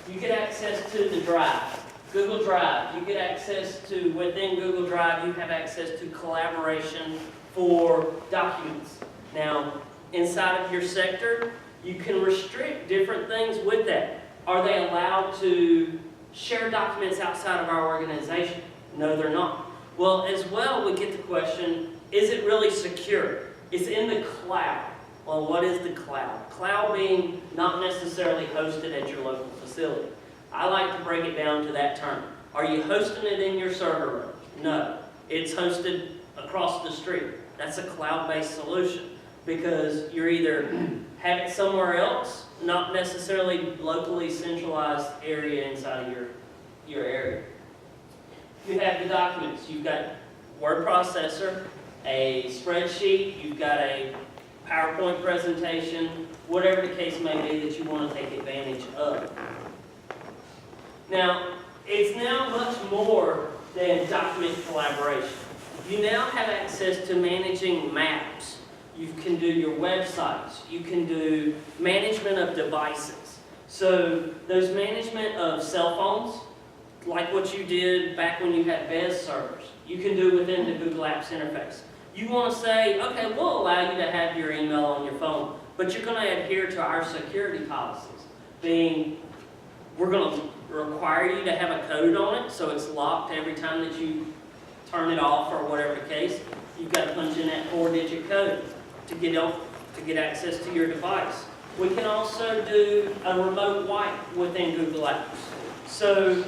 You get access to the drive. Google Drive, you get access to, within Google Drive, you have access to collaboration for documents. Now, inside of your sector, you can restrict different things with that. Are they allowed to share documents outside of our organization? No, they're not. Well, as well, we get the question, is it really secure? It's in the cloud. Well, what is the cloud? Cloud being not necessarily hosted at your local facility. I like to break it down to that term. Are you hosting it in your server room? No. It's hosted across the street. That's a cloud-based solution because you're either have it somewhere else, not necessarily locally centralized area inside of your area. You have the documents. You've got word processor, a spreadsheet, you've got a PowerPoint presentation, whatever the case may be that you want to take advantage of. Now, it's now much more than document collaboration. You now have access to managing maps. You can do your websites. You can do management of devices. So those management of cell phones, like what you did back when you had BES servers, you can do within the Google Apps interface. You want to say, okay, we'll allow you to have your email on your phone, but you're going to adhere to our security policies, being we're going to require you to have a code on it, so it's locked every time that you turn it off or whatever the case. You've got to punch in that 4-digit code to get access to your device. We can also do a remote wipe within Google Apps. So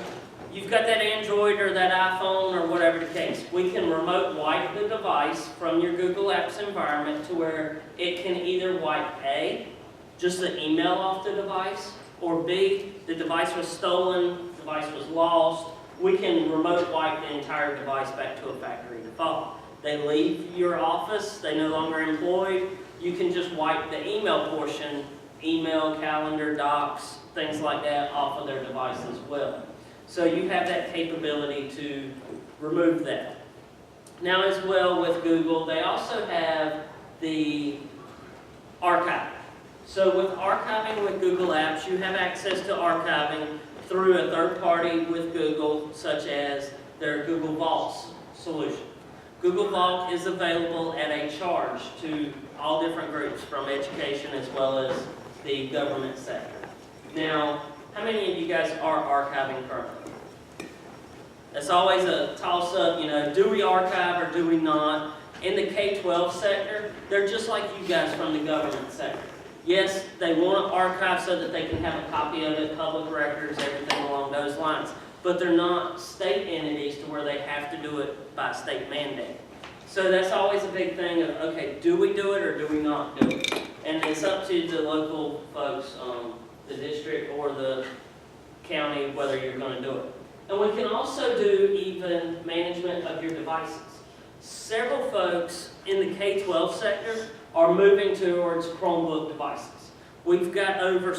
you've got that Android or that iPhone or whatever the case. We can remote wipe the device from your Google Apps environment to where it can either wipe A, just the email off the device, or B, the device was stolen, the device was lost. We can remote wipe the entire device back to a factory default. They leave your office, they no longer employed. You can just wipe the email portion, email, calendar, docs, things like that off of their device as well. So you have that capability to remove that. Now as well with Google, they also have the archiving. So with archiving with Google Apps, you have access to archiving through a third party with Google, such as their Google Vault solution. Google Vault is available at a charge to all different groups, from education as well as the government sector. Now, how many of you guys are archiving currently? It's always a toss-up, you know, do we archive or do we not? In the K-12 sector, they're just like you guys from the government sector. Yes, they want to archive so that they can have a copy of it, public records, everything along those lines. But they're not state entities to where they have to do it by state mandate. So that's always a big thing of, okay, do we do it or do we not do it? And it's up to the local folks, the district or the county, whether you're going to do it. And we can also do even management of your devices. Several folks in the K-12 sector are moving towards Chromebook devices. We've got over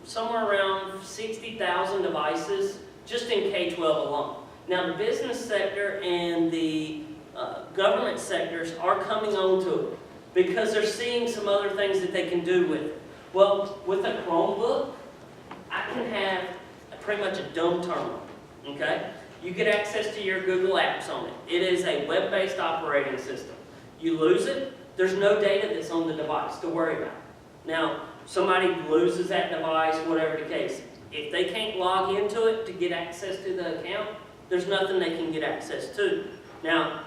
somewhere around 60,000 devices just in K-12 alone. Now the business sector and the government sectors are coming on to it because they're seeing some other things that they can do with it. Well, with a Chromebook, I can have pretty much a dumb terminal, okay? You get access to your Google Apps on it. It is a web-based operating system. You lose it, there's no data that's on the device to worry about. Now, somebody loses that device, whatever the case. If they can't log into it to get access to the account, there's nothing they can get access to. Now,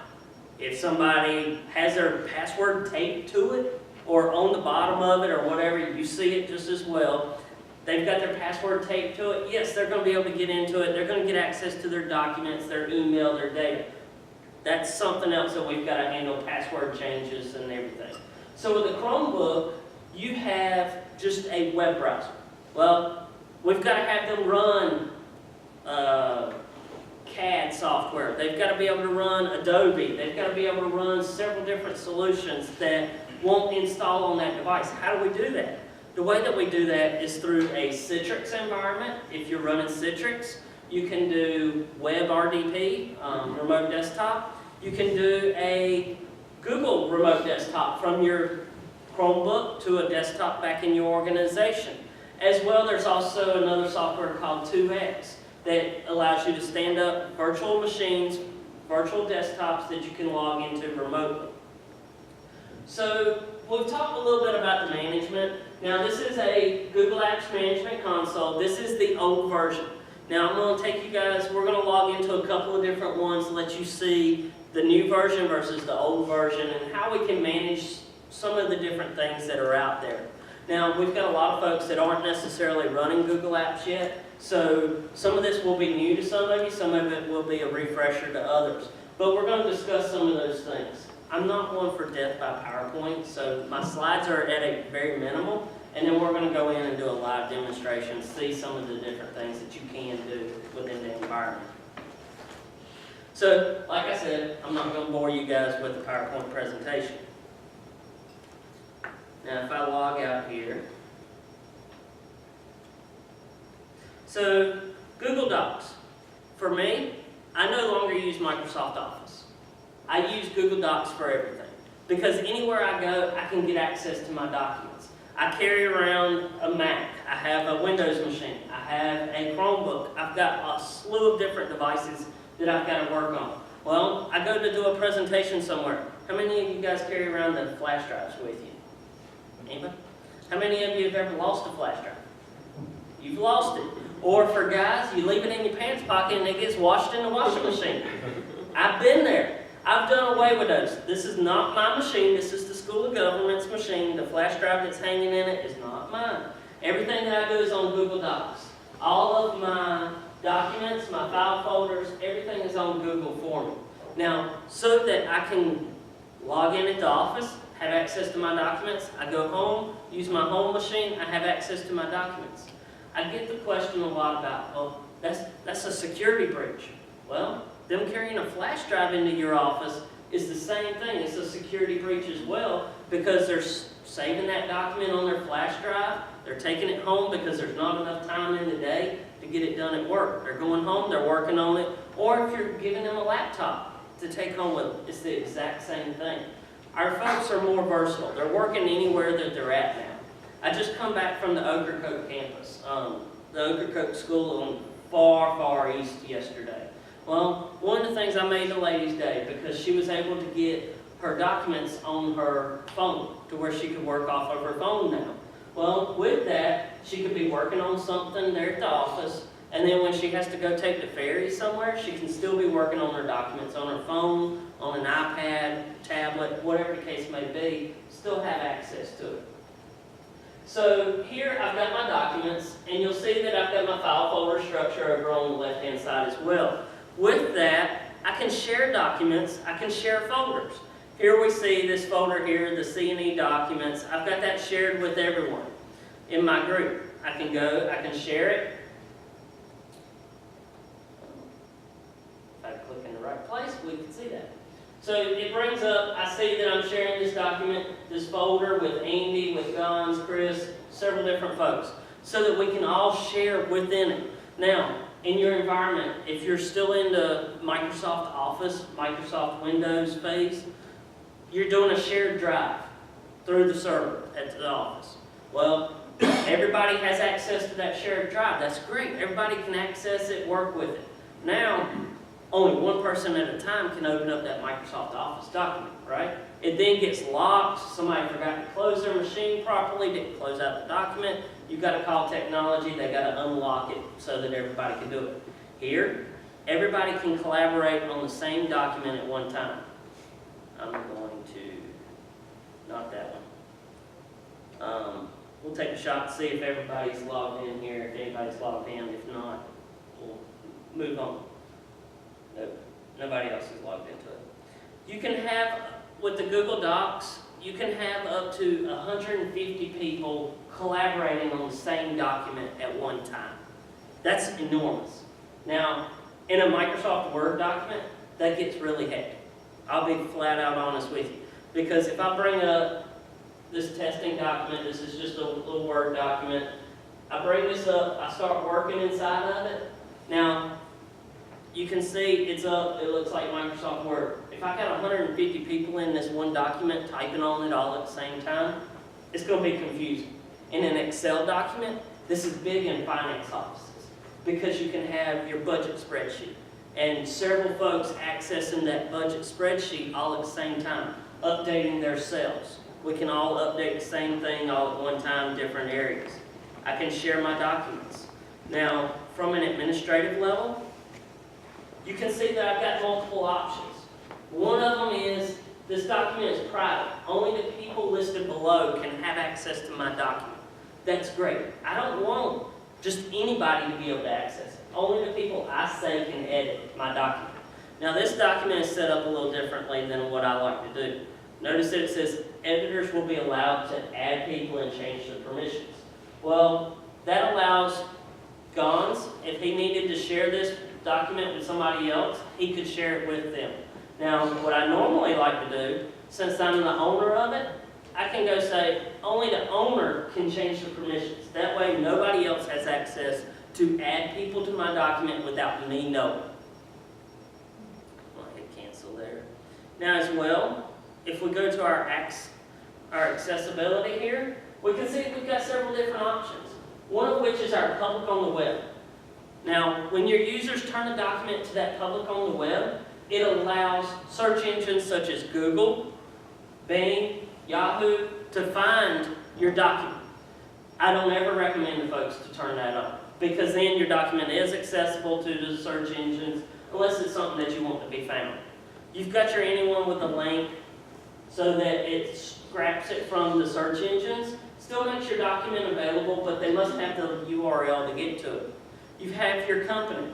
if somebody has their password taped to it, or on the bottom of it, or whatever, you see it just as well, they've got their password taped to it, yes, they're going to be able to get into it. They're going to get access to their documents, their email, their data. That's something else that we've got to handle, password changes and everything. So with a Chromebook, you have just a web browser. Well, we've got to have them run CAD software. They've got to be able to run Adobe. They've got to be able to run several different solutions that won't install on that device. How do we do that? The way that we do that is through a Citrix environment. If you're running Citrix, you can do Web RDP, remote desktop. You can do a Google remote desktop from your Chromebook to a desktop back in your organization. As well, there's also another software called 2X that allows you to stand up virtual machines, virtual desktops that you can log into remotely. So we've talked a little bit about the management. Now this is a Google Apps Management Console. This is the old version. Now I'm going to take you guys, we're going to log into a couple of different ones to let you see the new version versus the old version and how we can manage some of the different things that are out there. Now we've got a lot of folks that aren't necessarily running Google Apps yet, so some of this will be new to some of you, some of it will be a refresher to others. But we're going to discuss some of those things. I'm not one for death by PowerPoint, so my slides are at a very minimal, and then we're going to go in and do a live demonstration, see some of the different things that you can do within the environment. So, like I said, I'm not going to bore you guys with the PowerPoint presentation. Now, if I log out here, so Google Docs. For me, I no longer use Microsoft Office. I use Google Docs for everything because anywhere I go, I can get access to my documents. I carry around a Mac, I have a Windows machine, I have a Chromebook, I've got a slew of different devices that I've got to work on. Well, I go to do a presentation somewhere. How many of you guys carry around the flash drives with you? Anybody? How many of you have ever lost a flash drive? You've lost it. Or for guys, you leave it in your pants pocket and it gets washed in the washing machine. I've been there. I've done away with those. This is not my machine. This is the School of Government's machine. The flash drive that's hanging in it is not mine. Everything that I do is on Google Docs. All of my documents, my file folders, everything is on Google for me. Now, so that I can log in at the office, have access to my documents, I go home, use my home machine, I have access to my documents. I get the question a lot about, well, that's a security breach. Well, them carrying a flash drive into your office is the same thing. It's a security breach as well because they're saving that document on their flash drive. They're taking it home because there's not enough time in the day to get it done at work. They're going home, they're working on it. Or if you're giving them a laptop to take home with them, it's the exact same thing. Our folks are more versatile. They're working anywhere that they're at now. I just come back from the Ocracoke campus, the Ocracoke School on far, far east yesterday. Well, one of the things I made the lady's day because she was able to get her documents on her phone to where she could work off of her phone now. Well, with that, she could be working on something there at the office, and then when she has to go take the ferry somewhere, she can still be working on her documents on her phone, on an iPad, tablet, whatever the case may be, still have access to it. So here I've got my documents, and you'll see that I've got my file folder structure over on the left-hand side as well. With that, I can share documents, I can share folders. Here we see this folder here, the C&E documents. I've got that shared with everyone in my group. I can go, I can share it. If I click in the right place, we can see that. So it brings up, I see that I'm sharing this document, this folder with Andy, with Gons, Chris, several different folks, so that we can all share within it. Now, in your environment, if you're still in the Microsoft Office, Microsoft Windows phase, you're doing a shared drive through the server at the office. Well, everybody has access to that shared drive. That's great. Everybody can access it, work with it. Now, only one person at a time can open up that Microsoft Office document, right? It then gets locked. Somebody forgot to close their machine properly, didn't close out the document. You've got to call technology. They've got to unlock it so that everybody can do it. Here, everybody can collaborate on the same document at one time. I'm going to, not that one. We'll take a shot to see if everybody's logged in here, if anybody's logged in. If not, we'll move on. Nope, nobody else is logged into it. You can have, with the Google Docs, you can have up to 150 people collaborating on the same document at one time. That's enormous. Now, in a Microsoft Word document, that gets really hectic. I'll be flat out honest with you. Because if I bring up this testing document, this is just a little Word document, I bring this up, I start working inside of it. Now, you can see it's up, it looks like Microsoft Word. If I got 150 people in this one document typing on it all at the same time, it's going to be confusing. In an Excel document, This is big in finance offices because you can have your budget spreadsheet and several folks accessing that budget spreadsheet all at the same time, updating their cells. We can all update the same thing all at one time, different areas. I can share my documents. Now, from an administrative level, you can see that I've got multiple options. One of them is, this document is private. Only the people listed below can have access to my document. That's great. I don't want just anybody to be able to access it. Only the people I say can edit my document. Now this document is set up a little differently than what I like to do. Notice that it says editors will be allowed to add people and change the permissions. Well, that allows Gons, if he needed to share this document with somebody else, he could share it with them. Now, what I normally like to do, since I'm the owner of it, I can go say, only the owner can change the permissions. That way, nobody else has access to add people to my document without me knowing. I'll hit cancel there. Now, as well, if we go to our accessibility here, we can see we've got several different options. One of which is our public on the web. Now, when your users turn a document to that public on the web, it allows search engines such as Google, Bing, Yahoo to find your document. I don't ever recommend to folks to turn that on because then your document is accessible to the search engines unless it's something that you want to be found. You've got your anyone with a link so that it scraps it from the search engines. Still makes your document available, but they must have the URL to get to it. You have your company.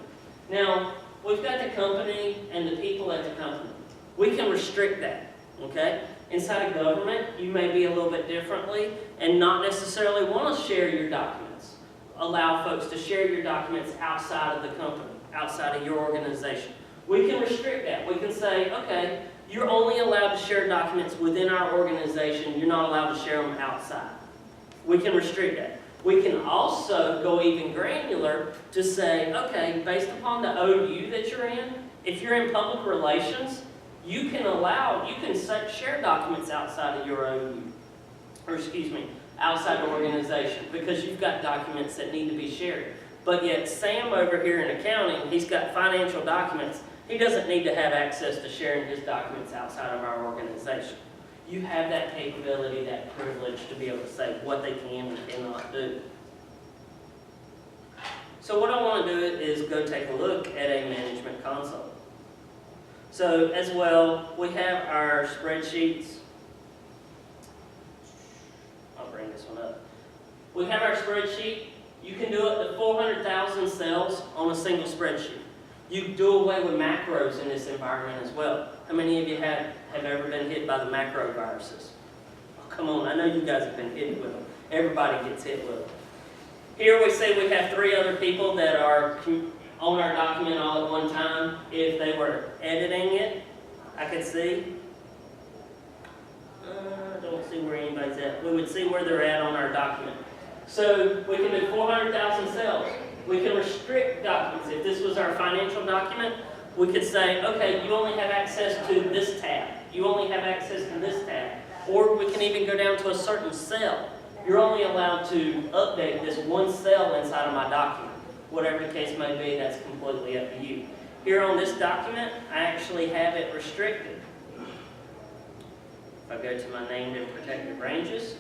Now, we've got the company and the people at the company. We can restrict that, okay? Inside of government, you may be a little bit differently and not necessarily want to share your documents. Allow folks to share your documents outside of the company, outside of your organization. We can restrict that. We can say, okay, you're only allowed to share documents within our organization. You're not allowed to share them outside. We can restrict that. We can also go even granular to say, okay, based upon the OU that you're in, if you're in public relations, you can share documents outside of your OU, outside the organization, because you've got documents that need to be shared. But yet Sam over here in accounting, he's got financial documents. He doesn't need to have access to sharing his documents outside of our organization. You have that capability, that privilege to be able to say what they can and cannot do. So what I want to do is go take a look at a management console. So as well, we have our spreadsheets. I'll bring this one up. We have our spreadsheet. You can do up to 400,000 cells on a single spreadsheet. You can do away with macros in this environment as well. How many of you have ever been hit by the macro viruses? Oh, come on, I know you guys have been hit with them. Everybody gets hit with them. Here we say we have 3 other people that are on our document all at one time. If they were editing it, I could see. I don't see where anybody's at. We would see where they're at on our document. So we can do 400,000 cells. We can restrict documents. If this was our financial document, we could say, okay, you only have access to this tab. You only have access to this tab. Or we can even go down to a certain cell. You're only allowed to update this one cell inside of my document. Whatever the case may be, that's completely up to you. Here on this document, I actually have it restricted. If I go to my named and protected ranges,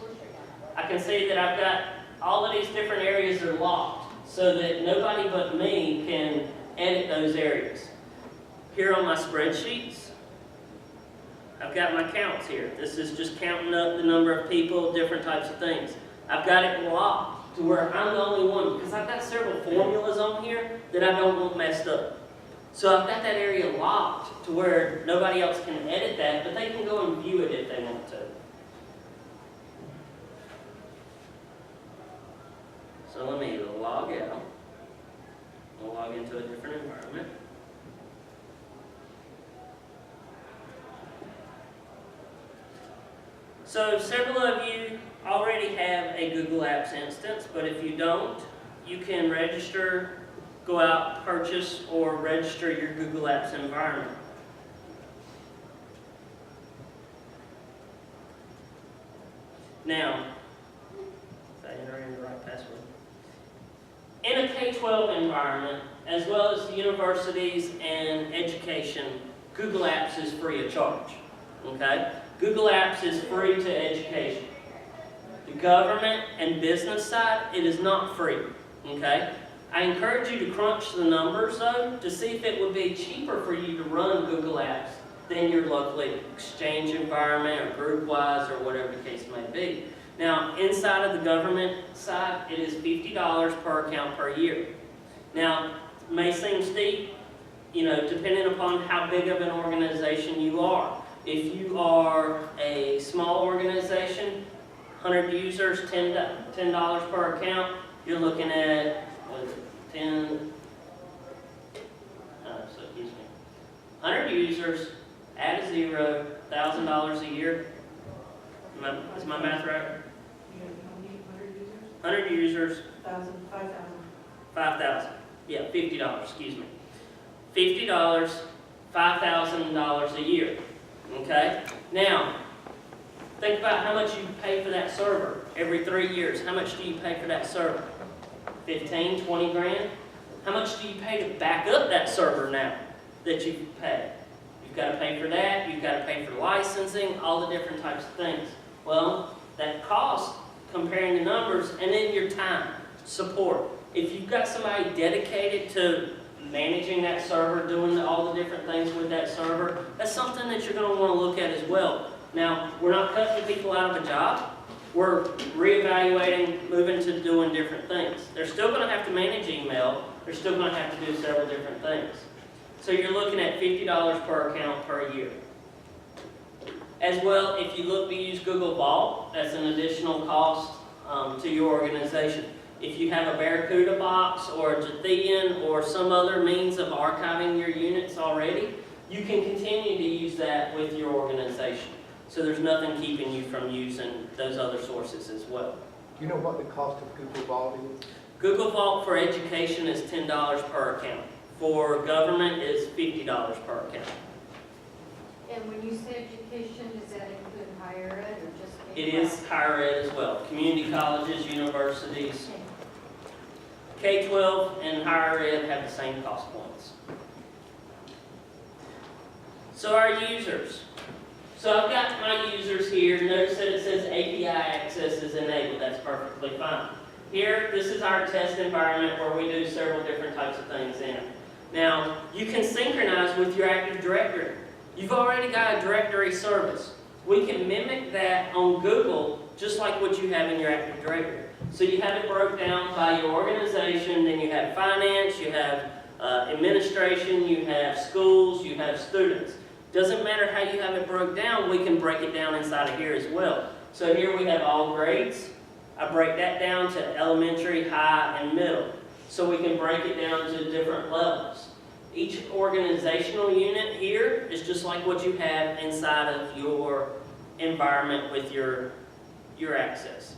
I can see that I've got all of these different areas are locked so that nobody but me can edit those areas. Here on my spreadsheets, I've got my counts here. This is just counting up the number of people, different types of things. I've got it locked to where I'm the only one because I've got several formulas on here that I don't want messed up. So I've got that area locked to where nobody else can edit that, but they can go and view it if they want to. So let me log out. We'll log into a different environment. So several of you already have a Google Apps instance, but if you don't, you can register, go out, purchase, or register your Google Apps environment. Now, if I enter in the right password. in a K-12 environment, as well as universities and education, Google Apps is free of charge. Okay? Google Apps is free to education. The government and business side, it is not free. Okay? I encourage you to crunch the numbers though to see if it would be cheaper for you to run Google Apps than your local exchange environment or group-wise or whatever the case may be. Now, inside of the government side, it is $50 per account per year. Now, it may seem steep, depending upon how big of an organization you are. If you are a small organization, 100 users, $10 per account, you're looking at, what is it, 100 users, add a zero, $1,000 a year. Is my math right? 100 users. 5,000. Yeah, $50, excuse me. $50, $5,000 a year. Okay? Now, think about how much you pay for that server every 3 years. How much do you pay for that server? 15, 20 grand? How much do you pay to back up that server now that you pay? You've got to pay for that, you've got to pay for licensing, all the different types of things. Well, that cost, comparing the numbers, and then your time, support. If you've got somebody dedicated to managing that server, doing all the different things with that server, that's something that you're going to want to look at as well. Now, we're not cutting people out of a job. We're reevaluating, moving to doing different things. They're still going to have to manage email. They're still going to have to do several different things. So you're looking at $50 per account per year. As well, if you look to use Google Vault, that's an additional cost to your organization. If you have a Barracuda box or a Jathian or some other means of archiving your units already, you can continue to use that with your organization. So there's nothing keeping you from using those other sources as well. Do you know what the cost of Google Vault is? Google Vault for education is $10 per account. For government is $50 per account. And when you say education, does that include higher ed or just K-12? It is higher ed as well. Community colleges, universities. K-12 and higher ed have the same cost points. So our users. So I've got my users here. Notice that it says API access is enabled. That's perfectly fine. Here, this is our test environment where we do several different types of things in it. Now, you can synchronize with your Active Directory. You've already got a directory service. We can mimic that on Google just like what you have in your Active Directory. So you have it broke down by your organization, then you have finance, you have administration, you have schools, you have students. Doesn't matter how you have it broke down, we can break it down inside of here as well. So here we have all grades. I break that down to elementary, high, and middle. So we can break it down to different levels. Each organizational unit here is just like what you have inside of your environment with your access.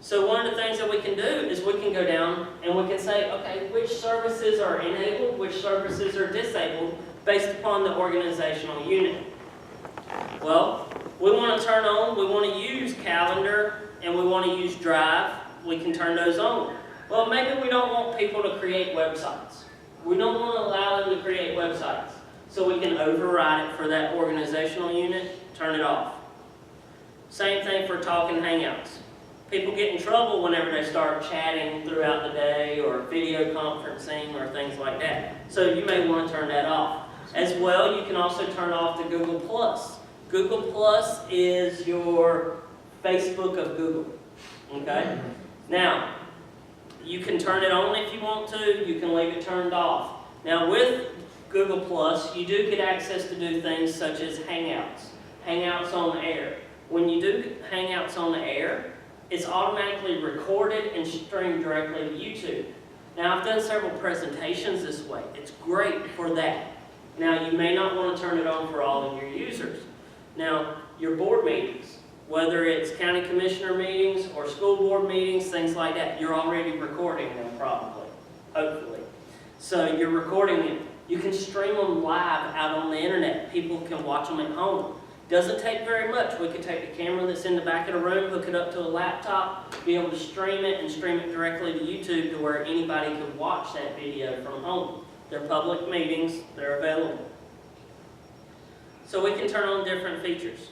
So one of the things that we can do is we can go down and we can say, okay, which services are enabled, which services are disabled based upon the organizational unit. Well, we want to turn on, we want to use Calendar, and we want to use Drive. We can turn those on. Well, maybe we don't want people to create websites. We don't want to allow them to create websites. So we can override it for that organizational unit, turn it off. Same thing for Talk and Hangouts. People get in trouble whenever they start chatting throughout the day or video conferencing or things like that. So you may want to turn that off. As well, you can also turn off the Google+. Google+ is your Facebook of Google. Okay? Now, you can turn it on if you want to. You can leave it turned off. Now, with Google+, you do get access to do things such as Hangouts. Hangouts on air. When you do Hangouts on the air, it's automatically recorded and streamed directly to YouTube. Now, I've done several presentations this way. It's great for that. Now, you may not want to turn it on for all of your users. Now, your board meetings, whether it's county commissioner meetings or school board meetings, things like that, you're already recording them probably, hopefully. So you're recording them. You can stream them live out on the internet. People can watch them at home. Doesn't take very much. We could take the camera that's in the back of the room, hook it up to a laptop, be able to stream it and stream it directly to YouTube to where anybody could watch that video from home. They're public meetings, they're available. So we can turn on different features.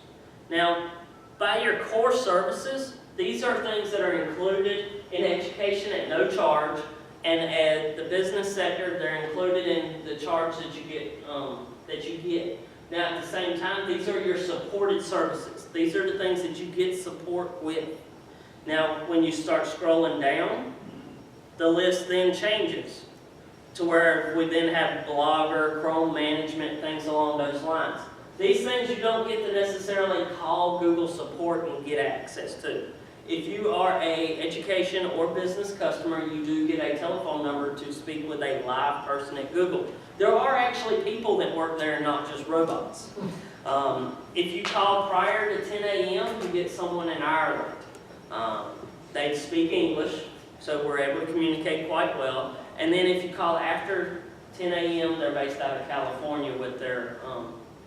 Now, by your core services, these are things that are included in education at no charge, and at the business sector, they're included in the charge that you get. Now, at the same time, these are your supported services. These are the things that you get support with. Now, when you start scrolling down, the list then changes to where we then have Blogger, Chrome management, things along those lines. These things you don't get to necessarily call Google support and get access to. If you are an education or business customer, you do get a telephone number to speak with a live person at Google. There are actually people that work there, not just robots. If you call prior to 10 a.m., you get someone in Ireland. They speak English, so we're able to communicate quite well. And then if you call after 10 a.m., they're based out of California with their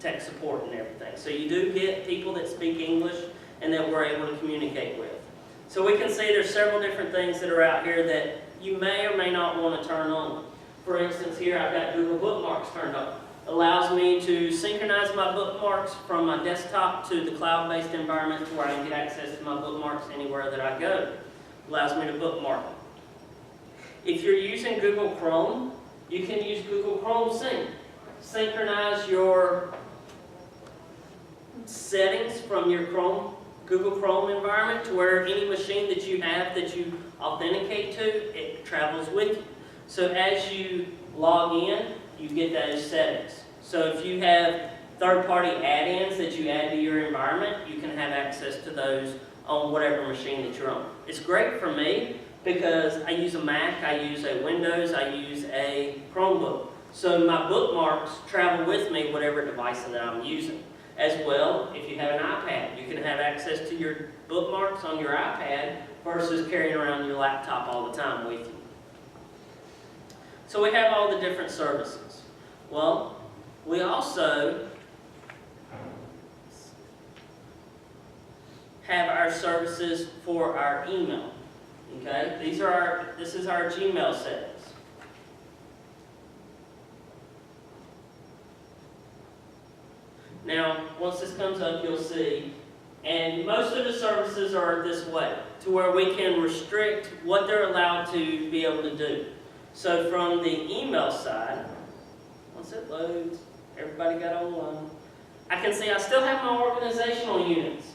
tech support and everything. So you do get people that speak English and that we're able to communicate with. So we can see there's several different things that are out here that you may or may not want to turn on. For instance, here I've got Google Bookmarks turned on. Allows me to synchronize my bookmarks from my desktop to the cloud-based environment where I can get access to my bookmarks anywhere that I go. Allows me to bookmark them. If you're using Google Chrome, you can use Google Chrome Sync. Synchronize your settings from your Google Chrome environment to where any machine that you have that you authenticate to, it travels with you. So as you log in, you get those settings. So if you have third-party add-ins that you add to your environment, you can have access to those on whatever machine that you're on. It's great for me because I use a Mac, I use a Windows, I use a Chromebook. So my bookmarks travel with me whatever device that I'm using. As well, if you have an iPad, you can have access to your bookmarks on your iPad versus carrying around your laptop all the time with you. So we have all the different services. Well, we also have our services for our email. Okay? This is our Gmail settings. Now, once this comes up, you'll see, and most of the services are this way, to where we can restrict what they're allowed to be able to do. So from the email side, once it loads, everybody got online, I can see I still have my organizational units.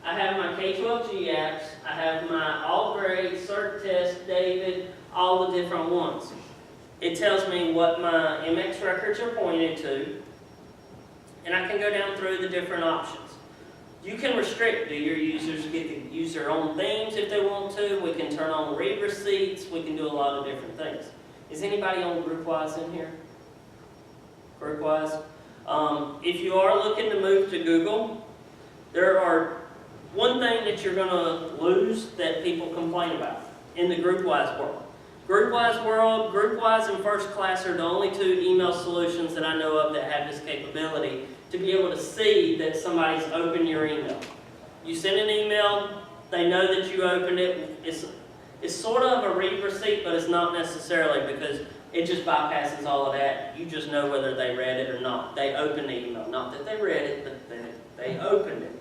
I have my K-12G apps, I have my all grade, cert test, David, all the different ones. It tells me what my MX records are pointed to, and I can go down through the different options. You can restrict, do your users get to use their own themes if they want to? We can turn on read receipts, we can do a lot of different things. Is anybody on GroupWise in here? GroupWise? If you are looking to move to Google, there are one thing that you're going to lose that people complain about in the GroupWise world. GroupWise and First Class are the only two email solutions that I know of that have this capability to be able to see that somebody's opened your email. You send an email, they know that you opened it. It's sort of a read receipt, but it's not necessarily because it just bypasses all of that. You just know whether they read it or not. They opened the email. Not that they read it, but they opened it.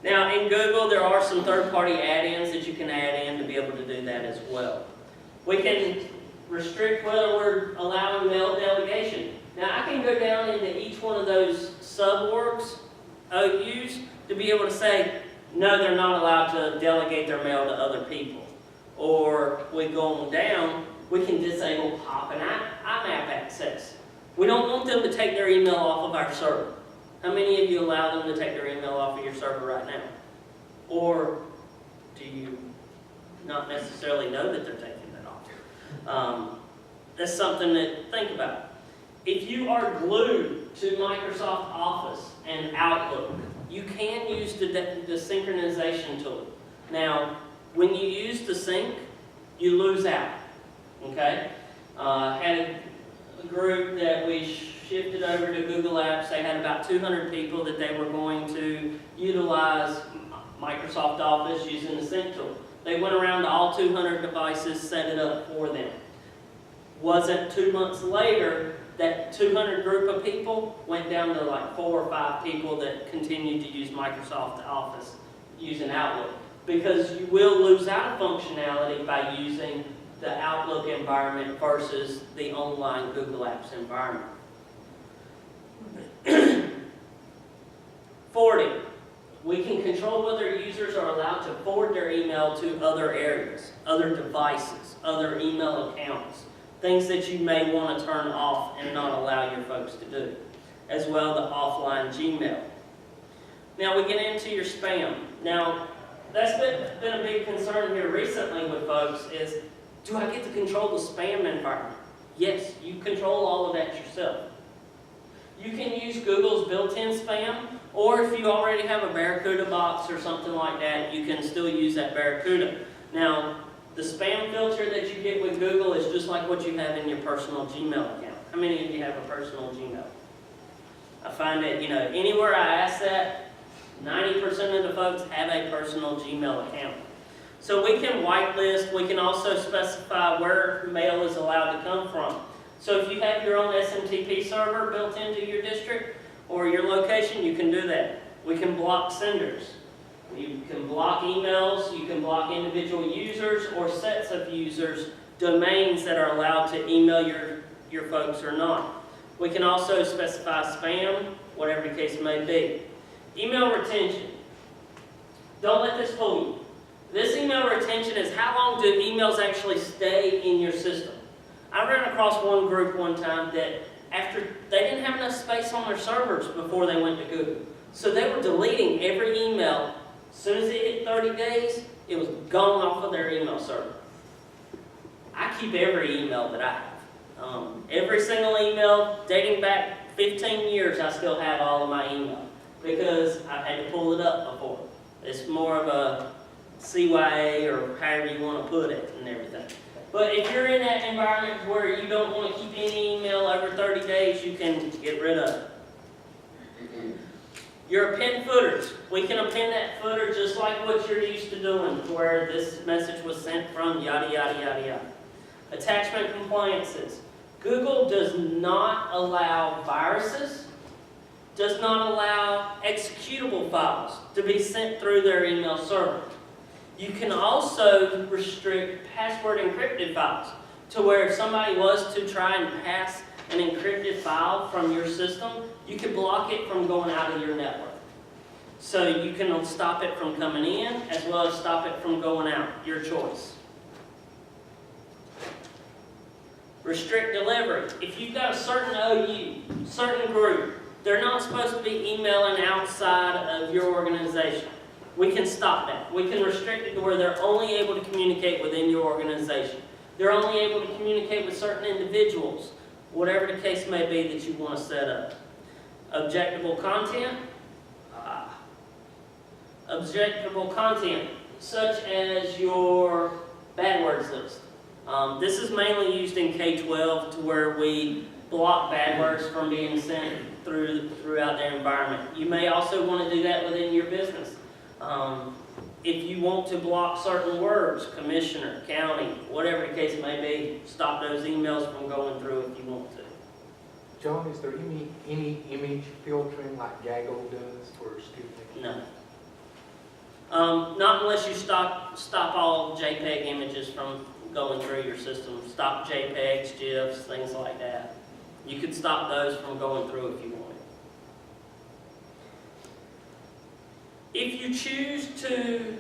Now, in Google, there are some third-party add-ins that you can add in to be able to do that as well. We can restrict whether we're allowing mail delegation. Now, I can go down into each one of those sub-orgs, OUs, to be able to say, no, they're not allowed to delegate their mail to other people. Or we go on down, we can disable POP and IMAP access. We don't want them to take their email off of our server. How many of you allow them to take their email off of your server right now? Or do you not necessarily know that they're taking that off? That's something to think about. If you are glued to Microsoft Office and Outlook, you can use the synchronization tool. Now, when you use the sync, you lose out. Okay? Had a group that we shifted shifted over to Google Apps, they had about 200 people that they were going to utilize Microsoft Office using the Sync tool. They went around to all 200 devices, set it up for them. Wasn't 2 months later, that 200 group of people went down to like 4 or 5 people that continued to use Microsoft Office using Outlook. Because you will lose out of functionality by using the Outlook environment versus the online Google Apps environment. Forwarding. We can control whether users are allowed to forward their email to other areas, other devices, other email accounts, things that you may want to turn off and not allow your folks to do, as well the offline Gmail. Now we get into your spam. Now that's been a big concern here recently with folks is, do I get to control the spam environment? Yes, you control all of that yourself. You can use Google's built-in spam, or if you already have a Barracuda box or something like that, you can still use that Barracuda. Now, the spam filter that you get with Google is just like what you have in your personal Gmail account. How many of you have a personal Gmail? I find that, anywhere I ask that, 90% of the folks have a personal Gmail account. So we can whitelist, we can also specify where mail is allowed to come from. So if you have your own SMTP server built into your district or your location, you can do that. We can block senders. You can block emails, you can block individual users or sets of users, domains that are allowed to email your folks or not. We can also specify spam, whatever the case may be. Email retention. Don't let this fool you. This email retention is how long do emails actually stay in your system. I ran across one group one time that after they didn't have enough space on their servers before they went to Google. So they were deleting every email. As soon as it hit 30 days, it was gone off of their email server. I keep every email that I have. Every single email dating back 15 years, I still have all of my email because I've had to pull it up before. It's more of a CYA or however you want to put it and everything. But if you're in that environment where you don't want to keep any email over 30 days, you can get rid of it. Your append footers. We can append that footer just like what you're used to doing, where this message was sent from, yada, yada, yada, yada. Attachment compliances. Google does not allow viruses, does not allow executable files to be sent through their email server. You can also restrict password encrypted files to where if somebody was to try and pass an encrypted file from your system, you can block it from going out of your network. So you can stop it from coming in as well as stop it from going out, your choice. Restrict delivery. If you've got a certain OU, certain group, they're not supposed to be emailing outside of your organization. We can stop that. We can restrict it to where they're only able to communicate within your organization. They're only able to communicate with certain individuals, whatever the case may be that you want to set up. Objectable content. Objectable content, such as your bad words list. This is mainly used in K-12 to where we block bad words from being sent throughout their environment. You may also want to do that within your business. If you want to block certain words, commissioner, county, whatever the case may be, stop those emails from going through if you want to. John, is there any image filtering like Gaggle does for students? No. Not unless you stop all JPEG images from going through your system. Stop JPEGs, GIFs, things like that. You could stop those from going through if you wanted. If you choose to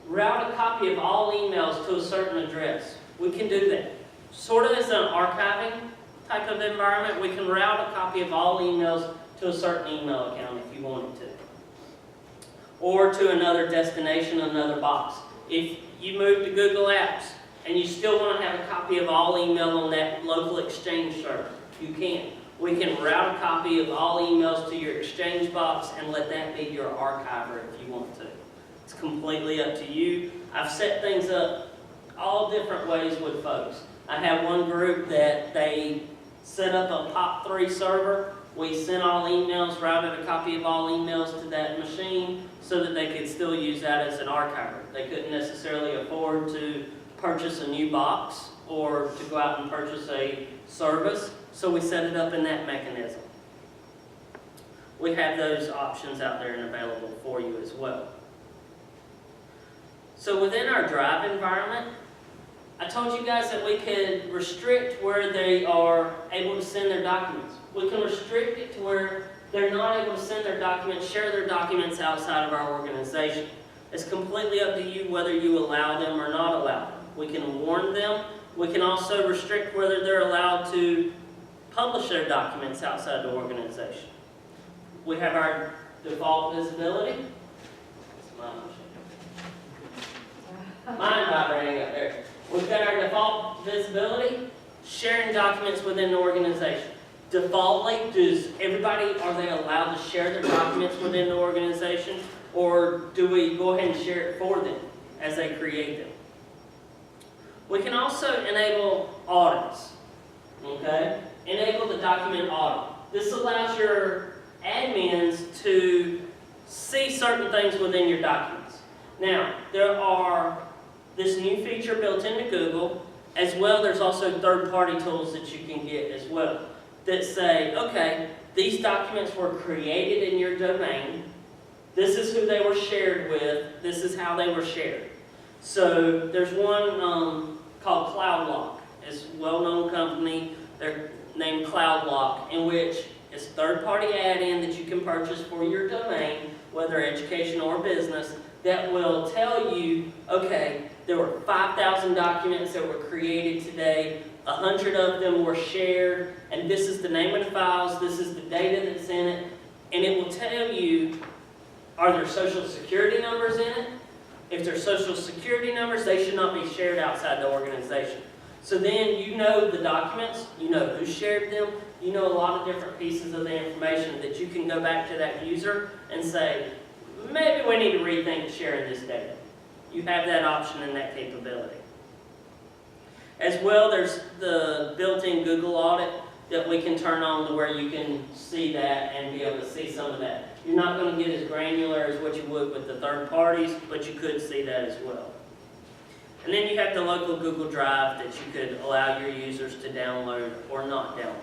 route a copy of all emails to a certain address, we can do that. Sort of as an archiving type of environment, we can route a copy of all emails to a certain email account if you wanted to. Or to another destination, another box. If you move to Google Apps and you still want to have a copy of all email on that local Exchange server, you can. We can route a copy of all emails to your Exchange box and let that be your archiver if you want to. It's completely up to you. I've set things up all different ways with folks. I have one group that they set up a POP3 server We sent all emails, routed a copy of all emails to that machine so that they could still use that as an archiver. They couldn't necessarily afford to purchase a new box or to go out and purchase a service, so we set it up in that mechanism. We have those options out there and available for you as well. So within our Drive environment, I told you guys that we could restrict where they are able to send their documents. We can restrict it to where they're not able to send their documents, share their documents outside of our organization. It's completely up to you whether you allow them or not allow them. We can warn them. We can also restrict whether they're allowed to publish their documents outside the organization. We have our default visibility. Mine vibrating up there. We've got our default visibility, sharing documents within the organization. Defaultly, are they allowed to share their documents within the organization, or do we go ahead and share it for them as they create them? We can also enable audits, okay? Enable the document audit. This allows your admins to see certain things within your documents. Now, there are this new feature built into Google. As well, there's also third-party tools that you can get as well that say, okay, these documents were created in your domain. This is who they were shared with. This is how they were shared. So there's one called CloudLock. It's a well-known company. They're named CloudLock, in which it's a third-party add-in that you can purchase for your domain, whether education or business, that will tell you, okay, there were 5,000 documents that were created today, 100 of them were shared, and this is the name of the files, this is the data that's in it, and it will tell you, are there social security numbers in it? If there's social security numbers, they should not be shared outside the organization. So then you know the documents, you know who shared them, you know a lot of different pieces of the information that you can go back to that user and say, maybe we need to rethink sharing this data. You have that option and that capability. As well, there's the built-in Google audit that we can turn on to where you can see that and be able to see some of that. You're not going to get as granular as what you would with the third parties, but you could see that as well. And then you have the local Google Drive that you could allow your users to download or not download.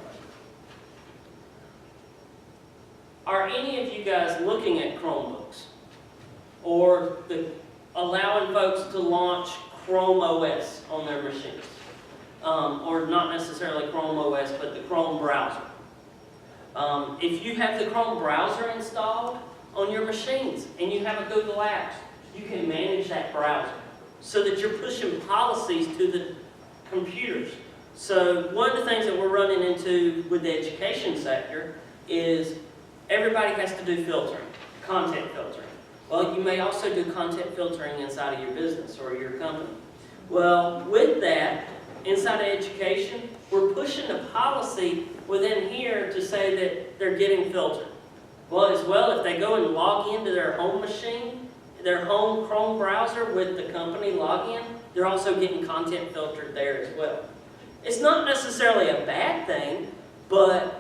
Are any of you guys looking at Chromebooks? Or allowing folks to launch Chrome OS on their machines? Or not necessarily Chrome OS, but the Chrome browser. If you have the Chrome browser installed on your machines and you have a Google Apps, you can manage that browser so that you're pushing policies to the computers. So one of the things that we're running into with the education sector is everybody has to do filtering, content filtering. Well, you may also do content filtering inside of your business or your company. Well, with that, inside of education, we're pushing a policy within here to say that they're getting filtered. Well, as well, if they go and log into their home machine, their home Chrome browser with the company login, they're also getting content filtered there as well. It's not necessarily a bad thing, but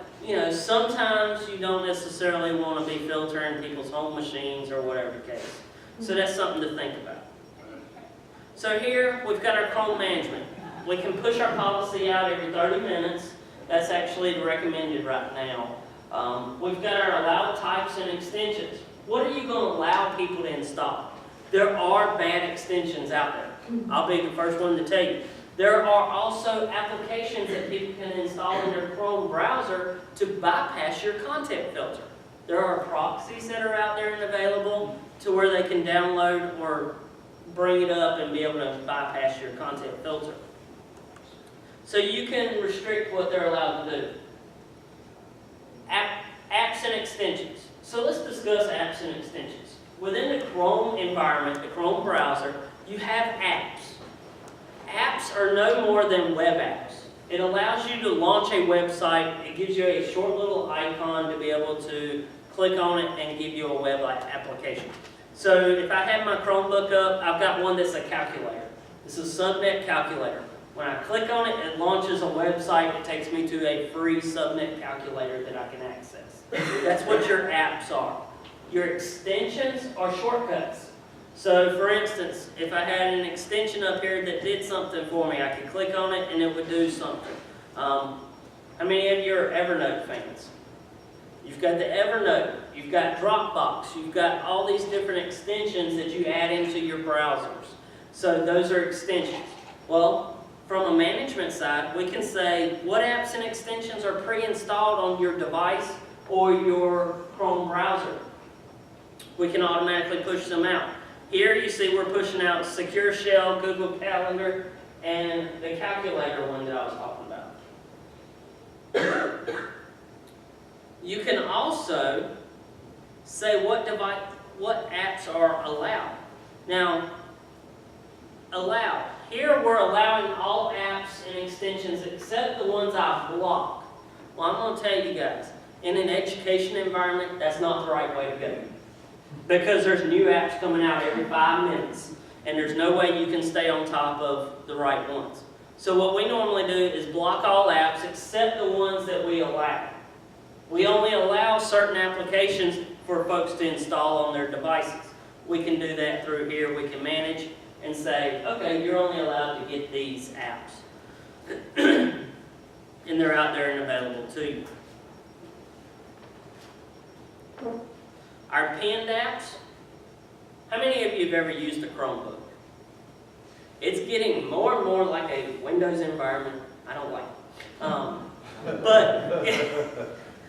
sometimes you don't necessarily want to be filtering people's home machines or whatever the case. So that's something to think about. So here we've got our Chrome management. We can push our policy out every 30 minutes. That's actually recommended right now. We've got our allowed types and extensions. What are you going to allow people to install? There are bad extensions out there. I'll be the first one to tell you. There are also applications that people can install in their Chrome browser to bypass your content filter. There are proxies that are out there and available to where they can download or bring it up and be able to bypass your content filter. So you can restrict what they're allowed to do. Apps and extensions. So let's discuss apps and extensions. Within the Chrome environment, the Chrome browser, you have apps. Apps are no more than web apps. It allows you to launch a website. It gives you a short little icon to be able to click on it and give you a web application. So if I have my Chromebook up, I've got one that's a calculator. This is a Subnet calculator. When I click on it, it launches a website that takes me to a free subnet calculator that I can access. That's what your apps are. Your extensions are shortcuts. So for instance, if I had an extension up here that did something for me, I could click on it and it would do something. How many of you are Evernote fans? You've got the Evernote, you've got Dropbox, you've got all these different extensions that you add into your browsers. So those are extensions. Well, from a management side, we can say what apps and extensions are pre-installed on your device or your Chrome browser. We can automatically push them out. Here you see we're pushing out Secure Shell, Google Calendar, and the calculator one that I was talking about. You can also say what apps are allowed. Now, allowed. Here we're allowing all apps and extensions except the ones I've blocked. Well, I'm going to tell you guys, in an education environment, that's not the right way to go. Because there's new apps coming out every 5 minutes, and there's no way you can stay on top of the right ones. So what we normally do is block all apps except the ones that we allow. We only allow certain applications for folks to install on their devices. We can do that through here. We can manage and say, okay, you're only allowed to get these apps. And they're out there and available to you. Our pinned apps. How many of you have ever used a Chromebook? It's getting more and more like a Windows environment. I don't like it. But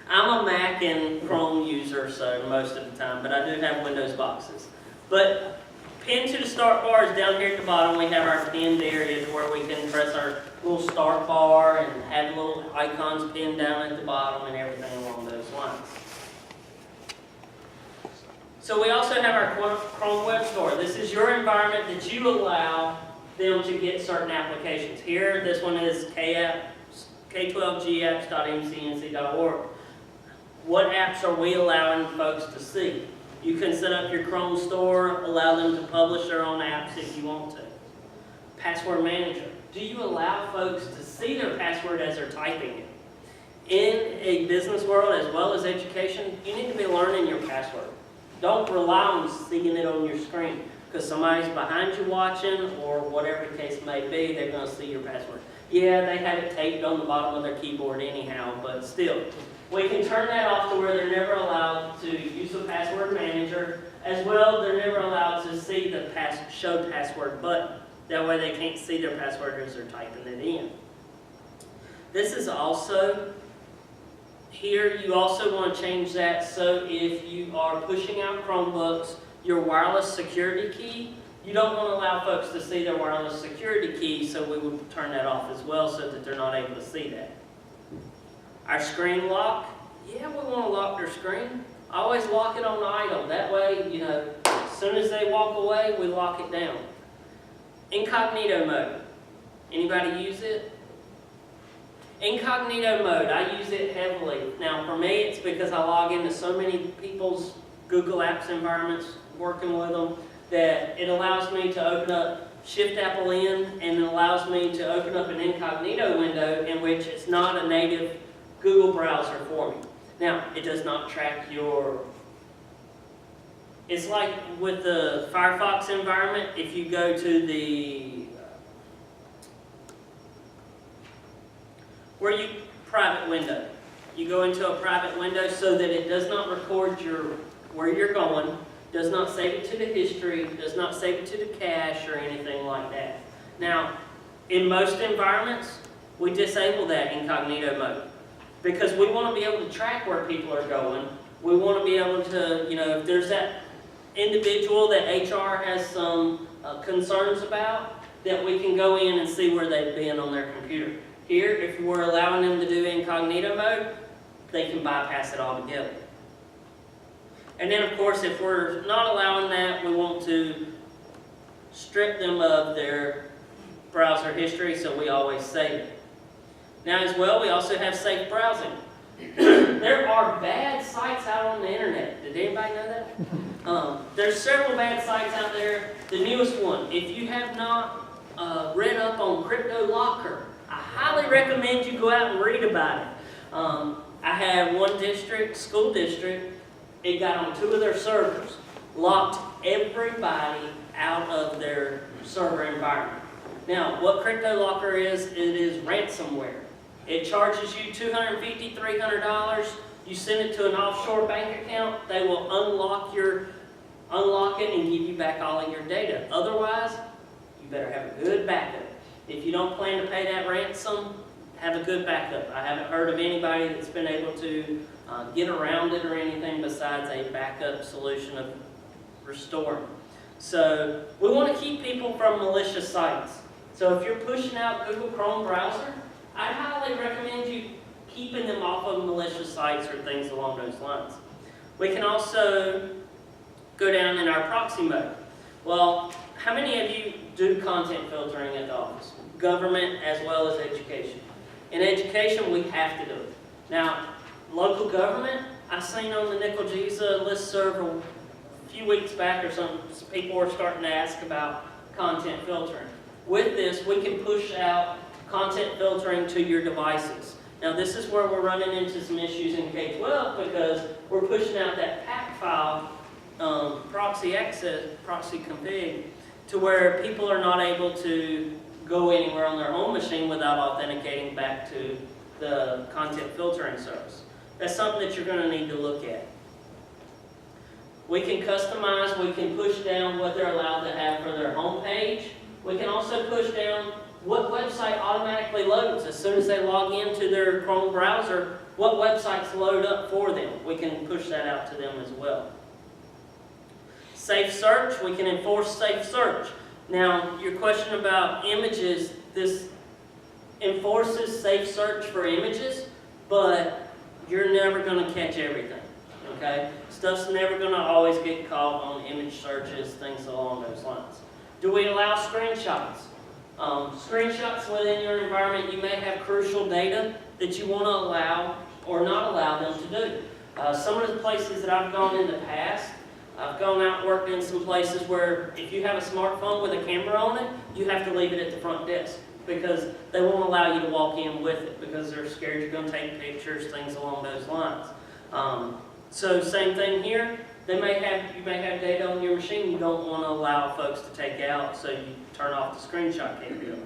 I'm a Mac and Chrome user, so most of the time, but I do have Windows boxes. But pinned to the start bar is down here at the bottom. We have our pinned areas where we can press our little start bar and have little icons pinned down at the bottom and everything along those lines. So we also have our Chrome Web Store. This is your environment that you allow them to get certain applications. Here, this one is k12gapps.mcnc.org. What apps are we allowing folks to see? You can set up your Chrome store, allow them to publish their own apps if you want to. Password manager. Do you allow folks to see their password as they're typing it? In a business world as well as education, you need to be learning your password. Don't rely on seeing it on your screen because somebody's behind you watching or whatever the case may be, they're going to see your password. Yeah, they have it taped on the bottom of their keyboard anyhow, but still. We can turn that off to where they're never allowed to use the password manager. As well, they're never allowed to see the show password button. That way they can't see their password as they're typing it in. This is also, here you also want to change that so if you are pushing out Chromebooks, your wireless security key, you don't want to allow folks to see their wireless security key, so we would turn that off as well so that they're not able to see that. Our screen lock, yeah, we want to lock their screen. I always lock it on idle. That way, you know, as soon as they walk away, we lock it down. Incognito mode. Anybody use it? Incognito mode, I use it heavily. Now, for me, it's because I log into so many people's Google Apps environments, working with them, that it allows me to open up Shift Apple in, and it allows me to open up an incognito window in which it's not a native Google browser for me. Now, it does not track your... It's like with the Firefox environment, if you go to the... private window. You go into a private window so that it does not record where you're going, does not save it to the history, does not save it to the cache or anything like that. Now, in most environments, we disable that incognito mode because we want to be able to track where people are going. We want to be able to, you know, if there's that individual that HR has some concerns about, that we can go in and see where they've been on their computer. Here, if we're allowing them to do incognito mode, they can bypass it altogether. And then, of course, if we're not allowing that, we want to strip them of their browser history, so we always save it. Now, as well, we also have safe browsing. There are bad sites out on the internet. Did anybody know that? There's several bad sites out there. The newest one, if you have not read up on Crypto Locker. I highly recommend you go out and read about it. I had one school district, it got on 2 of their servers, locked everybody out of their server environment. Now, what Crypto Locker is, it is ransomware. It charges you $250, $300. You send it to an offshore bank account, they will unlock it and give you back all of your data. Otherwise, you better have a good backup. If you don't plan to pay that ransom, have a good backup. I haven't heard of anybody that's been able to get around it or anything besides a backup solution of restoring. So we want to keep people from malicious sites. So if you're pushing out Google Chrome browser, I highly recommend you keeping them off of malicious sites or things along those lines. We can also go down in our proxy mode. Well, how many of you do content filtering at the office? Government as well as education. In education, we have to do it. Now, local government, I seen on the Nickel Giza listserv a few weeks back or something, people were starting to ask about content filtering. With this, we can push out content filtering to your devices. Now, this is where we're running into some issues in K-12 because we're pushing out that pack file proxy config to where people are not able to go anywhere on their own machine without authenticating back to the content filtering service. That's something that you're going to need to look at. We can customize, we can push down what they're allowed to have for their home page. We can also push down what website automatically loads. As soon as they log into their Chrome browser, what websites load up for them. We can push that out to them as well. Safe search, we can enforce safe search. Now, your question about images, this enforces safe search for images, but you're never going to catch everything, okay? Stuff's never going to always get caught on image searches, things along those lines. Do we allow screenshots? Screenshots within your environment, you may have crucial data that you want to allow or not allow them to do. Some of the places that I've gone in the past, I've gone out and worked in some places where if you have a smartphone with a camera on it, you have to leave it at the front desk because they won't allow you to walk in with it because they're scared you're going to take pictures, things along those lines. So same thing here. You may have data on your machine you don't want to allow folks to take out, so you turn off the screenshot capability.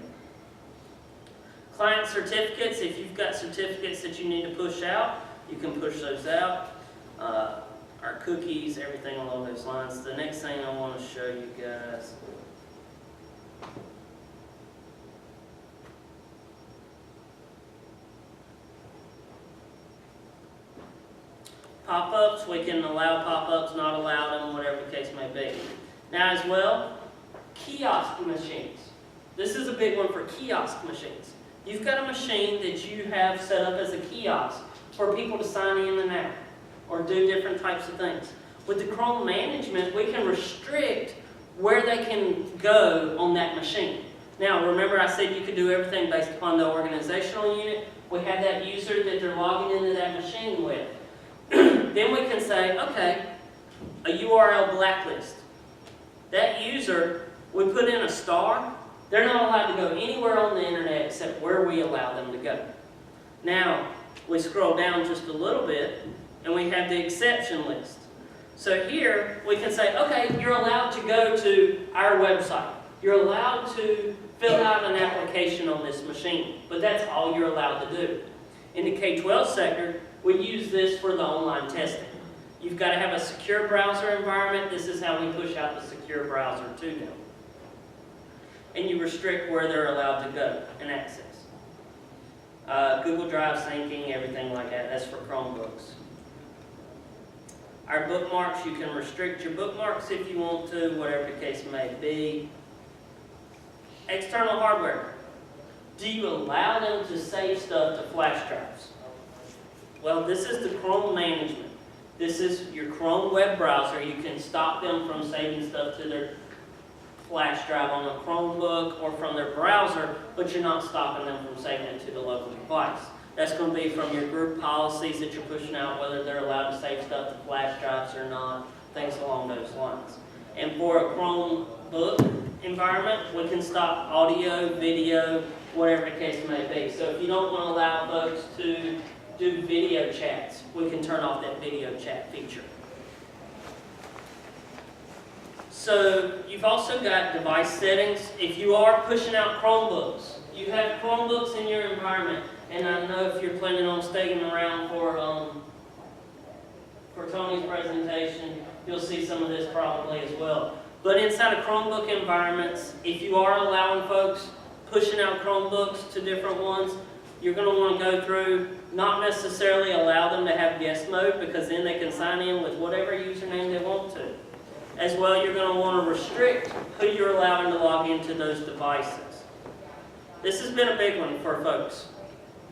Client certificates, if you've got certificates that you need to push out, you can push those out. Our cookies, everything along those lines. The next thing I want to show you guys. Pop-ups, we can allow pop-ups, not allow them, whatever the case may be. Now as well, kiosk machines. This is a big one for kiosk machines. You've got a machine that you have set up as a kiosk for people to sign in and out or do different types of things. With the Chrome management, we can restrict where they can go on that machine. Now remember I said you could do everything based upon the organizational unit. We have that user that they're logging into that machine with. Then we can say, okay, a URL blacklist. That user, we put in a star, they're not allowed to go anywhere on the internet except where we allow them to go. Now, we scroll down just a little bit, and we have the exception list. So here, we can say, okay, you're allowed to go to our website. You're allowed to fill out an application on this machine, but that's all you're allowed to do. In the K-12 sector, we use this for the online testing. You've got to have a secure browser environment. This is how we push out the secure browser to them. And you restrict where they're allowed to go and access. Google Drive syncing, everything like that. That's for Chromebooks. Our bookmarks, you can restrict your bookmarks if you want to, whatever the case may be. External hardware. Do you allow them to save stuff to flash drives? Well, this is the Chrome management. This is your Chrome web browser. You can stop them from saving stuff to their flash drive on a Chromebook or from their browser, but you're not stopping them from saving it to the local device. That's going to be from your group policies that you're pushing out, whether they're allowed to save stuff to flash drives or not, things along those lines. And for a Chromebook, environment, we can stop audio, video, whatever the case may be. So if you don't want to allow folks to do video chats, we can turn off that video chat feature. So you've also got device settings. If you are pushing out Chromebooks, you have Chromebooks in your environment, and I know if you're planning on staying around for Tony's presentation, you'll see some of this probably as well. But inside of Chromebook environments, if you are allowing folks pushing out Chromebooks to different ones, you're going to want to go through, not necessarily allow them to have guest mode, because then they can sign in with whatever username they want to. As well, you're going to want to restrict who you're allowing to log into those devices. This has been a big one for folks.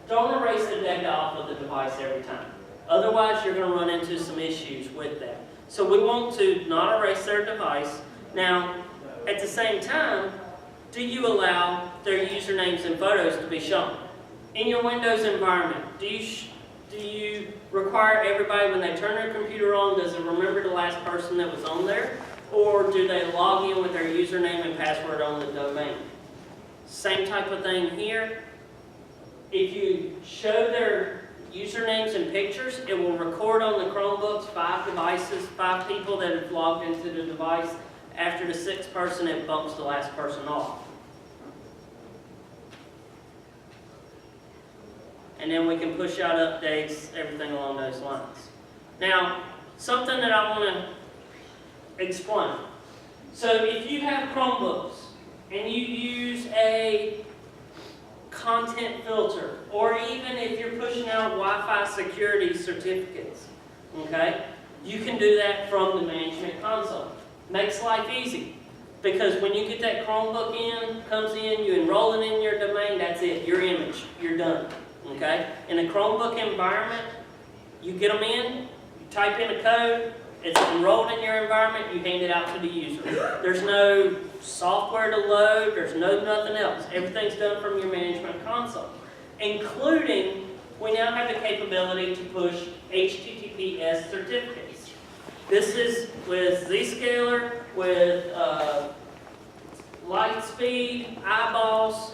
Don't erase the data off of the device every time. Otherwise, you're going to run into some issues with that. So we want to not erase their device. Now, at the same time, do you allow their usernames and photos to be shown? In your Windows environment, do you require everybody, when they turn their computer on, does it remember the last person that was on there? Or do they log in with their username and password on the domain? Same type of thing here. If you show their usernames and pictures, it will record on the Chromebooks 5 devices, 5 people that have logged into the device. After the 6th person, it bumps the last person off. And then we can push out updates, everything along those lines. Now, something that I want to explain. So if you have Chromebooks and you use a content filter, or even if you're pushing out Wi-Fi security certificates, okay, you can do that from the management console. Makes life easy, because when you get that Chromebook comes in, you enroll it in your domain, that's it, your image, you're done. Okay? In a Chromebook environment, you get them in, you type in a code, it's enrolled in your environment, you hand it out to the user. There's no software to load, there's nothing else. Everything's done from your management console. Including, we now have the capability to push HTTPS certificates. This is with Zscaler, with Lightspeed, iBoss,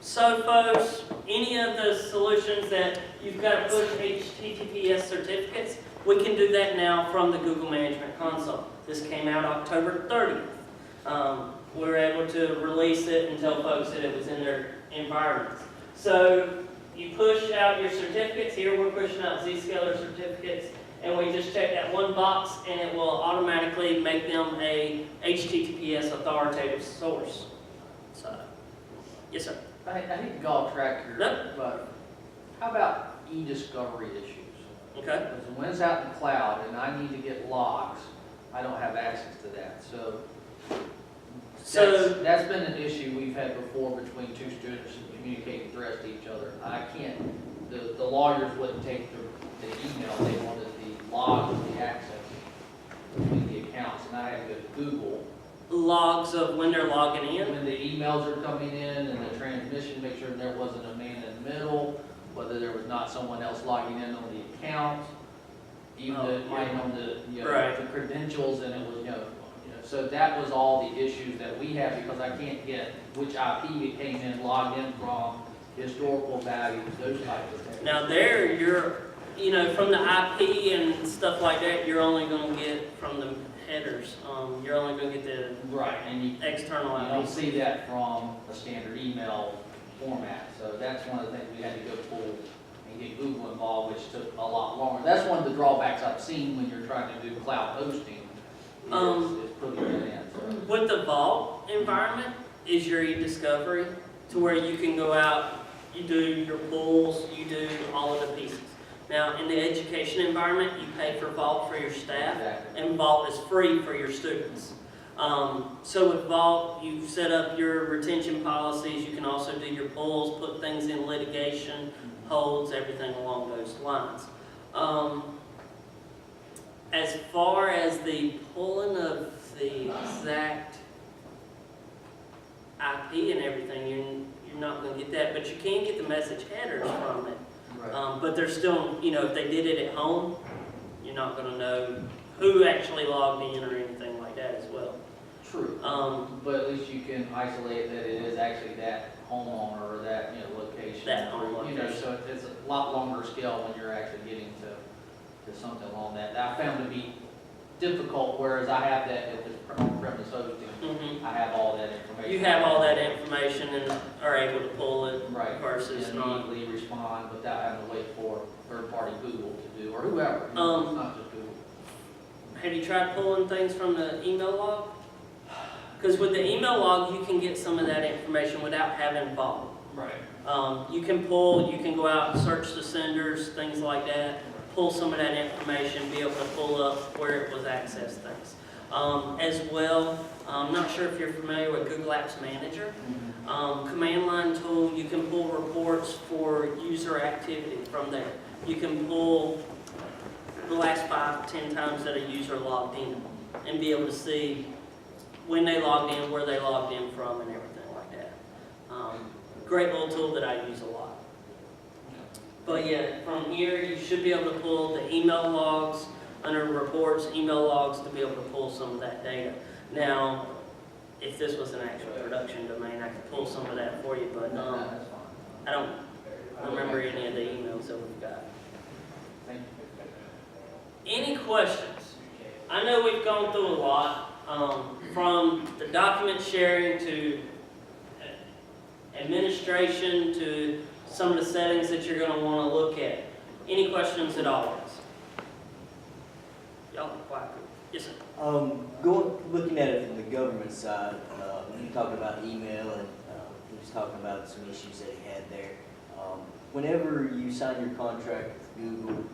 Sophos, any of the solutions that you've got to push HTTPS certificates, we can do that now from the Google Management Console. This came out October 30th. We were able to release it and tell folks that it was in their environments. So you push out your certificates. Here we're pushing out Zscaler certificates, and we just check that one box, and it will automatically make them a HTTPS authoritative source. So, yes, sir. I hate to go off track here, but how about Ediscovery Issues? Okay. Because when it's out in the cloud and I need to get logs, I don't have access to that. So that's been an issue we've had before between two students communicating threats to each other. I can't, the lawyers wouldn't take the email, they wanted the logs of the access between the accounts, and I had to go to Google. Logs of when they're logging in? When the emails are coming in and the transmission, make sure there wasn't a man in the middle, whether there was not someone else logging in on the account, even on the, right, the credentials, and it was, so that was all the issues that we have, because I can't get which IP it came in, logged in from, historical values, those types of things. Now there, you're, from the IP and stuff like that, you're only going to get from the headers. You're only going to get the right, and you external IP. don't see that from a standard email format. So that's one of the things we had to go pull and get Google involved, which took a lot longer. That's one of the drawbacks I've seen when you're trying to do cloud hosting. Is putting it in. So. With the Vault environment is your Ediscovery, to where you can go out, you do your pulls, you do all of the pieces. Now, in the education environment, you pay for Vault for your staff, Exactly. and Vault is free for your students. So with Vault, you set up your retention policies. You can also do your pulls, put things in litigation, holds, everything along those lines. As far as the pulling of the exact IP and everything, you're not going to get that, but you can get the message headers from it. Right. But there's still, if they did it at home, you're not going to know who actually logged in or anything like that as well. True. But at least you can isolate that it is actually that homeowner or that, location. That home You know, location. so it's a lot longer scale when you're actually getting to something along that. That I found to be difficult, whereas I have that if it's on-premise hosting. Mhm. I have all that information. You have all that information and are able to pull it Right. versus And not. immediately respond without having to wait for third-party Google to do, or whoever. It's not just Google. Have you tried pulling things from the email log? Because with the email log, you can get some of that information without having Vault. Right. You can go out and search the senders, things like that, pull some of that information, be able to pull up where it was accessed things. As well, I'm not sure if you're familiar with Google Apps Manager. Command line tool, you can pull reports for user activity from there. You can pull the last 5-10 times that a user logged in and be able to see when they logged in, where they logged in from, and everything like that. Great little tool that I use a lot. But yeah, from here you should be able to pull the email logs under reports, email logs to be able to pull some of that data. Now, if this was an actual production domain, I could pull some of that for you, but No, that's fine. I don't remember any of the emails that we've got. Thank you. Any questions? I know we've gone through a lot, from the document sharing to administration to some of the settings that you're going to want to look at. Any questions at all? Y'all are quiet. Yes, sir. Looking at it from the government side, you talked about email and he was talking about some issues that he had there. Whenever you sign your contract with Google,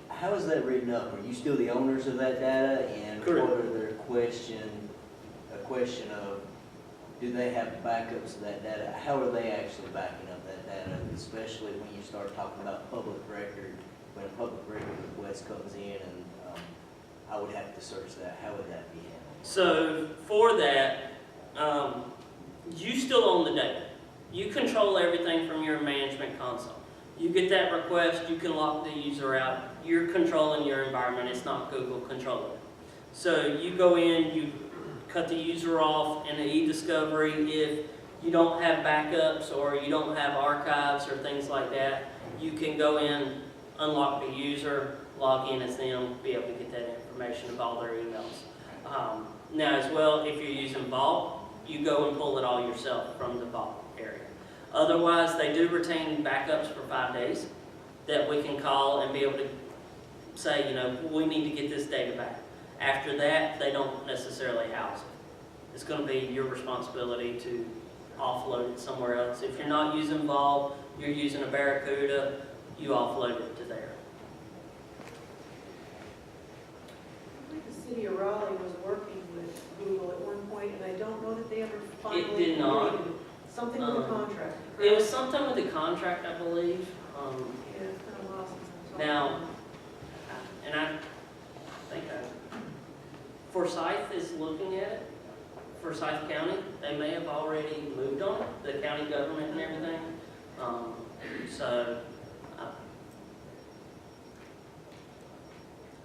how is that written up? Are you still the owners of that data? And Correct. what are their question of, do they have backups of that data? How are they actually backing up that data? Especially when you start talking about public record, when a public record request comes in and I would have to search that. How would that be handled? So for that, you still own the data. You control everything from your management console. You get that request, you can lock the user out. You're controlling your environment. It's not Google controlling it. So you go in, you cut the user off in the Ediscovery. If you don't have backups or you don't have archives or things like that, you can go in, unlock the user, log in as them, be able to get that information of all their emails. Now as well, if you're using Vault, you go and pull it all yourself from the Vault area. Otherwise, they do retain backups for 5 days that we can call and be able to say, we need to get this data back. After that, they don't necessarily house it. It's going to be your responsibility to offload it somewhere else. If you're not using Vault, you're using a Barracuda, you offload it to there. I think the city of Raleigh was working with Google at one point, and I don't know that they ever finally It did not. completed it. Something with the contract. It was something with the contract, I believe. Yeah, it's been a while since I've talked. Now, and I think Forsyth is looking at it. Forsyth County, they may have already moved on it, the county government and everything.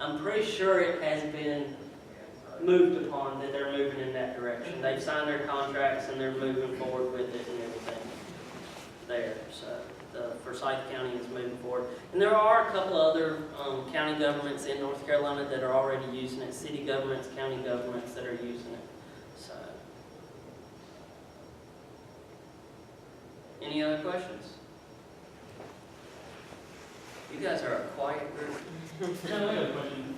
I'm pretty sure it has been moved upon that they're moving in that direction. They've signed their contracts and they're moving forward with it and everything there. So the Forsyth County is moving forward. And there are a couple other county governments in North Carolina that are already using it, city governments, county governments that are using it. So, any other questions? You guys are a quiet group. No, I got a question.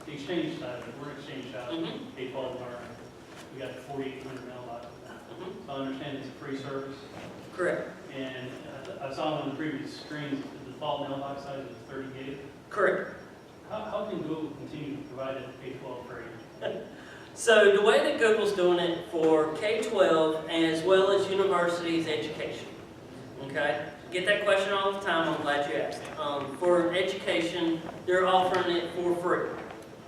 The exchange side, we're exchange side, Mhm. A12 environment. We got 4,800 mailboxes. Mhm. So I understand it's a free service. Correct. And I saw on the previous screens, the default mailbox size is 30 gig. Correct. How can Google continue to provide it A12 free? So the way that Google's doing it for K-12 as well as universities education, okay? Get that question all the time, I'm glad you asked. For education, they're offering it for free.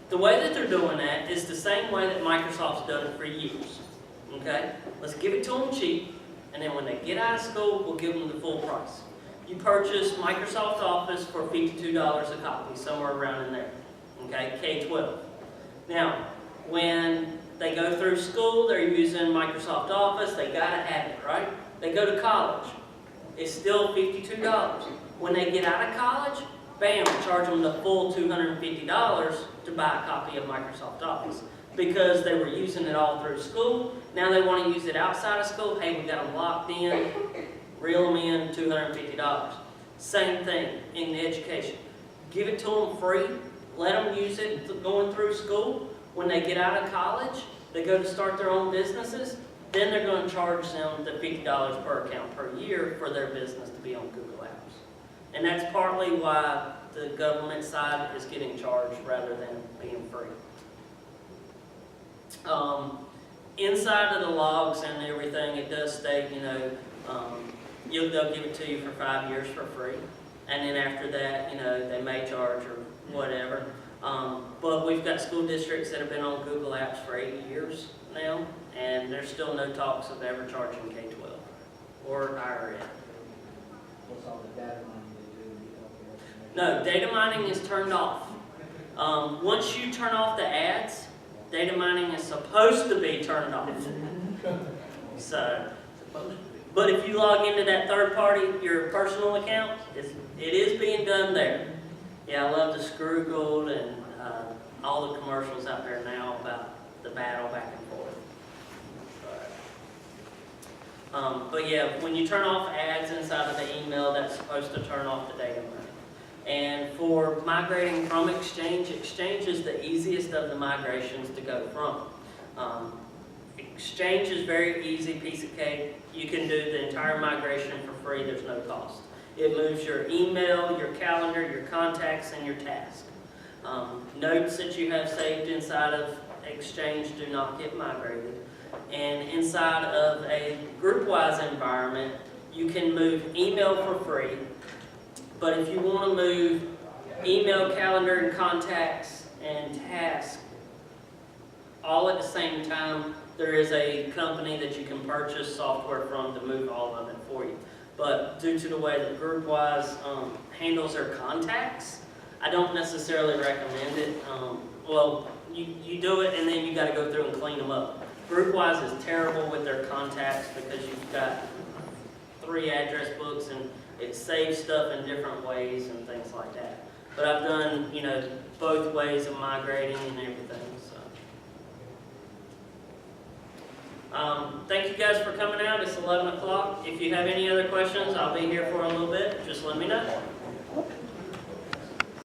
The way that they're doing that is the same way that Microsoft's done it for years, okay? Let's give it to them cheap, and then when they get out of school, we'll give them the full price. You purchase Microsoft Office for $52 a copy, somewhere around in there, okay? K-12. Now, when they go through school, they're using Microsoft Office, they gotta have it, right? They go to college, it's still $52. When they get out of college, bam, charge them the full $250 to buy a copy of Microsoft Office. Because they were using it all through school, now they want to use it outside of school, hey, we got them locked in, reel them in, $250. Same thing in the education. Give it to them free, let them use it going through school. When they get out of college, they go to start their own businesses, then they're going to charge them the $50 per account per year for their business to be on Google Apps. And that's partly why the government side is getting charged rather than being free. Inside of the logs and everything, it does state, they'll give it to you for 5 years for free. And then after that, they may charge or whatever. But we've got school districts that have been on Google Apps for 8 years now, and there's still no talks of ever charging K-12 or higher ed. What's all the data mining they do? No, data mining is turned off. Once you turn off the ads, data mining is supposed to be turned off. So, but if you log into that third party, your personal account, it is being done there. Yeah, I love the Scroogled and all the commercials out there now about the battle back and forth. But yeah, when you turn off ads inside of the email, that's supposed to turn off the data mining. And for migrating from Exchange, Exchange is the easiest of the migrations to go from. Exchange is very easy, piece of cake. You can do the entire migration for free, there's no cost. It moves your email, your calendar, your contacts, and your tasks. Notes that you have saved inside of Exchange do not get migrated. And inside of a group-wise environment, you can move email for free. But if you want to move email, calendar, and contacts and tasks all at the same time, there is a company that you can purchase software from to move all of it for you. But due to the way that GroupWise handles their contacts, I don't necessarily recommend it. You do it and then you got to go through and clean them up. GroupWise is terrible with their contacts because you've got 3 address books and it saves stuff in different ways and things like that. But I've done, both ways of migrating and everything. So, thank you guys for coming out. It's 11 o'clock. If you have any other questions, I'll be here for a little bit. Just let me know.